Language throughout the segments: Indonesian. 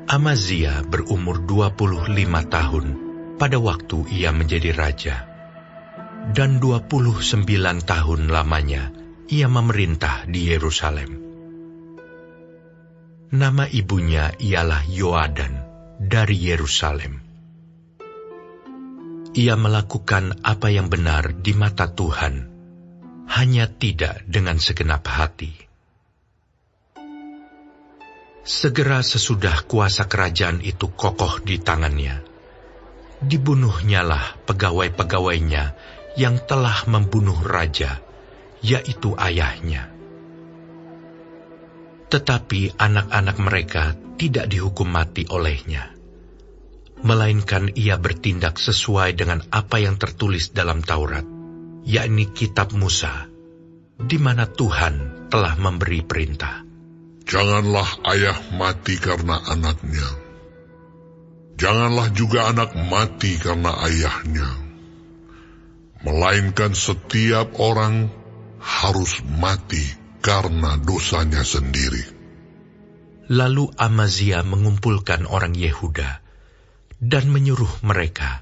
Amazia berumur 25 tahun pada waktu ia menjadi raja, dan 29 tahun lamanya ia memerintah di Yerusalem. Nama ibunya ialah Yoadan dari Yerusalem. Ia melakukan apa yang benar di mata Tuhan, hanya tidak dengan segenap hati. Segera sesudah kuasa kerajaan itu kokoh di tangannya, dibunuhnyalah pegawai-pegawainya yang telah membunuh raja, yaitu ayahnya. Tetapi anak-anak mereka tidak dihukum mati olehnya, melainkan ia bertindak sesuai dengan apa yang tertulis dalam Taurat, yakni kitab Musa, di mana Tuhan telah memberi perintah. Janganlah ayah mati karena anaknya. Janganlah juga anak mati karena ayahnya. Melainkan setiap orang harus mati karena dosanya sendiri. Lalu Amazia mengumpulkan orang Yehuda dan menyuruh mereka,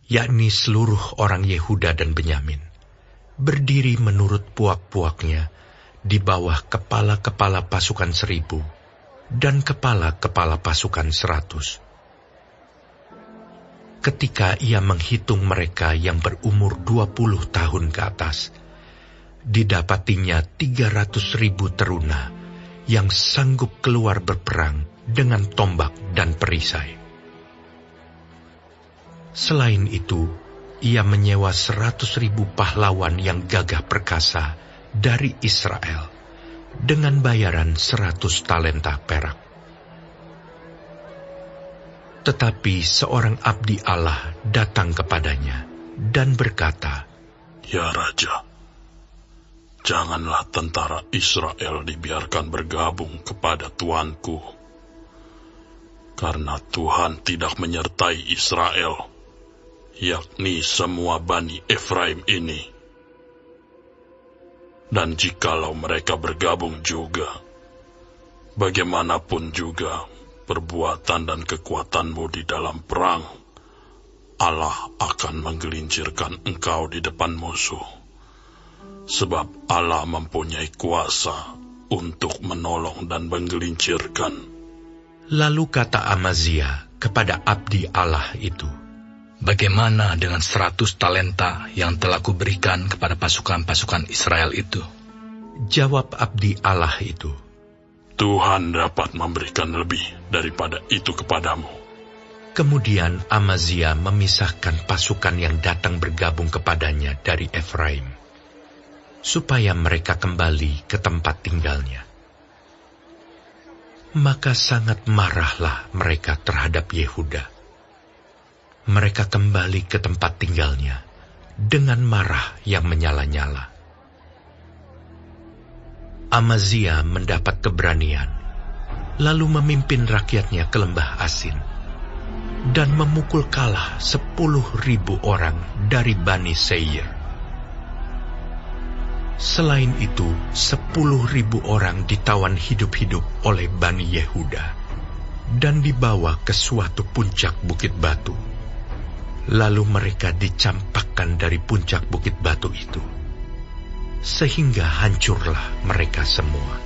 yakni seluruh orang Yehuda dan Benyamin, berdiri menurut puak-puaknya di bawah kepala-kepala pasukan 1.000 dan kepala-kepala pasukan 100. Ketika ia menghitung mereka yang berumur 20 tahun ke atas, didapatinya 300.000 teruna yang sanggup keluar berperang dengan tombak dan perisai. Selain itu, ia menyewa 100.000 pahlawan yang gagah perkasa dari Israel dengan bayaran 100 talenta perak. Tetapi seorang abdi Allah datang kepadanya dan berkata, "Ya Raja, janganlah tentara Israel dibiarkan bergabung kepada tuanku, karena Tuhan tidak menyertai Israel, yakni semua Bani Efraim ini. Dan jikalau mereka bergabung juga, bagaimanapun juga perbuatan dan kekuatanmu di dalam perang, Allah akan menggelincirkan engkau di depan musuh, sebab Allah mempunyai kuasa untuk menolong dan menggelincirkan." Lalu kata Amazia kepada abdi Allah itu, "Bagaimana dengan 100 talenta yang telah kuberikan kepada pasukan-pasukan Israel itu?" Jawab abdi Allah itu, "Tuhan dapat memberikan lebih daripada itu kepadamu." Kemudian Amazia memisahkan pasukan yang datang bergabung kepadanya dari Efraim, supaya mereka kembali ke tempat tinggalnya. Maka sangat marahlah mereka terhadap Yehuda. Mereka kembali ke tempat tinggalnya dengan marah yang menyala-nyala. Amazia mendapat keberanian, lalu memimpin rakyatnya ke lembah Asin, dan memukul kalah 10.000 orang dari Bani Seir. Selain itu, 10.000 orang ditawan hidup-hidup oleh Bani Yehuda, dan dibawa ke suatu puncak bukit batu. Lalu mereka dicampakkan dari puncak bukit batu itu, sehingga hancurlah mereka semua.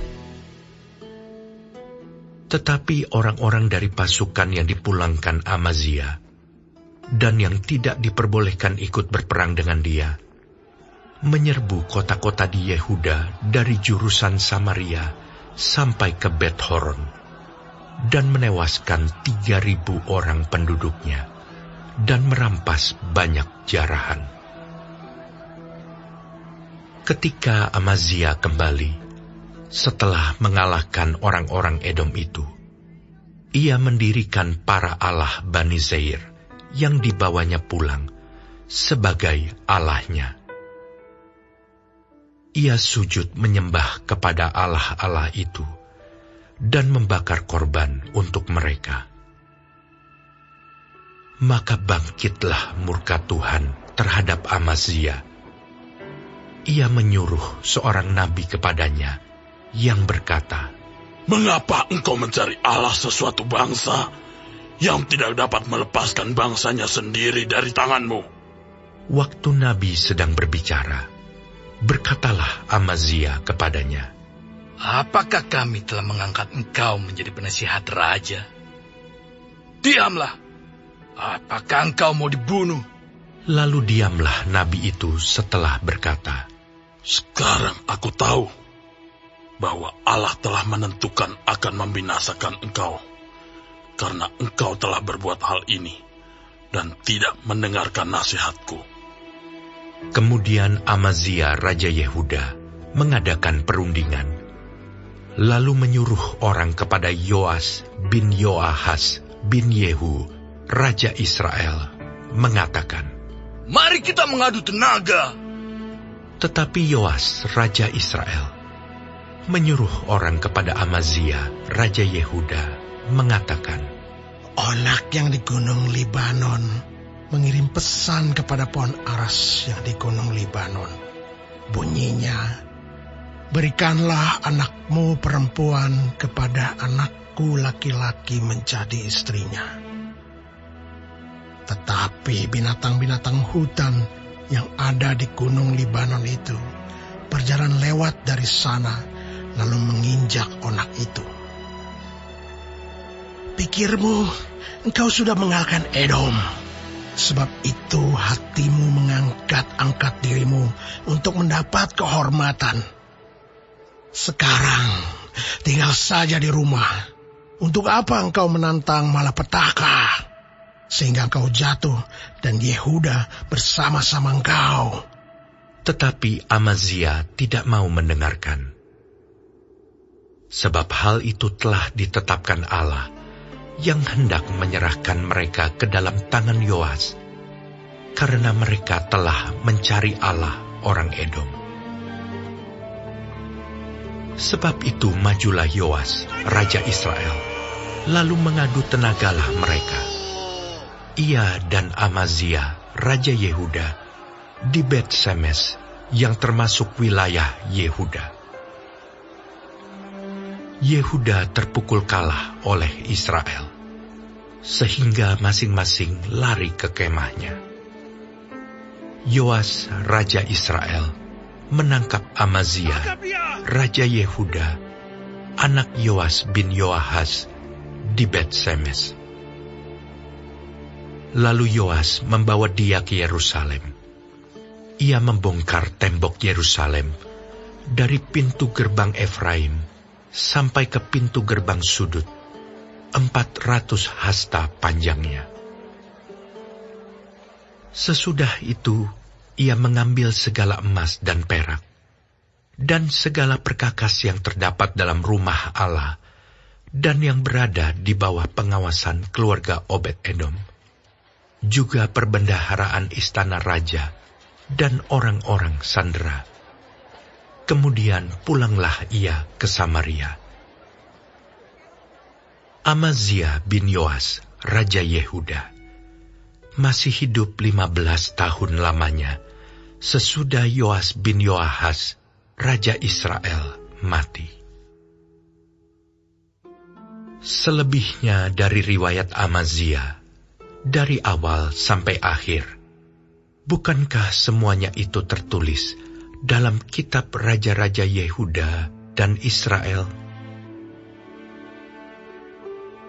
Tetapi orang-orang dari pasukan yang dipulangkan Amazia, dan yang tidak diperbolehkan ikut berperang dengan dia, menyerbu kota-kota di Yehuda dari jurusan Samaria sampai ke Bet-Horon, dan menewaskan 3.000 orang penduduknya, dan merampas banyak jarahan. Ketika Amazia kembali, setelah mengalahkan orang-orang Edom itu, ia mendirikan para allah Bani Seir yang dibawanya pulang sebagai allahnya. Ia sujud menyembah kepada allah-allah itu dan membakar korban untuk mereka. Maka bangkitlah murka Tuhan terhadap Amazia. Ia menyuruh seorang nabi kepadanya yang berkata, Mengapa engkau mencari Allah sesuatu bangsa yang tidak dapat melepaskan bangsanya sendiri dari tanganmu? Waktu Nabi sedang berbicara, berkatalah Amazia kepadanya, apakah kami telah mengangkat engkau menjadi penasihat raja? Diamlah, apakah engkau mau dibunuh? Lalu diamlah Nabi itu setelah berkata, sekarang aku tahu bahwa Allah telah menentukan akan membinasakan engkau, karena engkau telah berbuat hal ini dan tidak mendengarkan nasihatku. Kemudian Amazia Raja Yehuda mengadakan perundingan, lalu menyuruh orang kepada Yoas bin Yoahas bin Yehu, Raja Israel, mengatakan, mari kita mengadu tenaga. Tetapi Yoas Raja Israel menyuruh orang kepada Amazia Raja Yehuda, mengatakan, Onak yang di Gunung Libanon mengirim pesan kepada pohon aras yang di Gunung Libanon. Bunyinya, berikanlah anakmu perempuan kepada anakku laki-laki menjadi istrinya. Tetapi binatang-binatang hutan yang ada di Gunung Libanon itu berjalan lewat dari sana, lalu menginjak onak itu. Pikirmu, engkau sudah mengalahkan Edom. Sebab itu hatimu mengangkat-angkat dirimu untuk mendapat kehormatan. Sekarang, tinggal saja di rumah. Untuk apa engkau menantang malapetaka? Sehingga engkau jatuh dan Yehuda bersama-sama engkau. Tetapi Amazia tidak mau mendengarkan. Sebab hal itu telah ditetapkan Allah yang hendak menyerahkan mereka ke dalam tangan Yoas, karena mereka telah mencari Allah orang Edom. Sebab itu majulah Yoas, Raja Israel, lalu mengadu tenagalah mereka. Ia dan Amazia, Raja Yehuda, di Bet-Semes, yang termasuk wilayah Yehuda. Yehuda terpukul kalah oleh Israel, sehingga masing-masing lari ke kemahnya. Yoas, Raja Israel, menangkap Amazia, Raja Yehuda, anak Yoas bin Yoahas, di Bet-Semes. Lalu Yoas membawa dia ke Yerusalem. Ia membongkar tembok Yerusalem dari pintu gerbang Efraim sampai ke pintu gerbang sudut, 400 hasta panjangnya. Sesudah itu, ia mengambil segala emas dan perak, dan segala perkakas yang terdapat dalam rumah Allah, dan yang berada di bawah pengawasan keluarga Obed-Edom, juga perbendaharaan istana raja, dan orang-orang sandera. Kemudian pulanglah ia ke Samaria. Amazia bin Yoas, Raja Yehuda, masih hidup 15 tahun lamanya, sesudah Yoas bin Yoahas, Raja Israel, mati. Selebihnya dari riwayat Amazia, dari awal sampai akhir, bukankah semuanya itu tertulis dalam kitab Raja-Raja Yehuda dan Israel?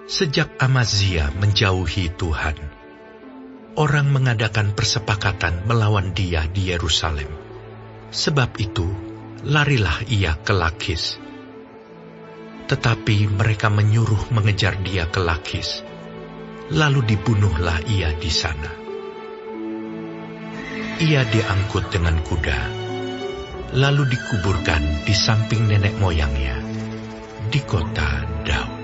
Sejak Amazia menjauhi Tuhan, orang mengadakan persepakatan melawan dia di Yerusalem. Sebab itu, larilah ia ke Lakis. Tetapi mereka menyuruh mengejar dia ke Lakis, lalu dibunuhlah ia di sana. Ia diangkut dengan kuda, lalu dikuburkan di samping nenek moyangnya, di kota Daud.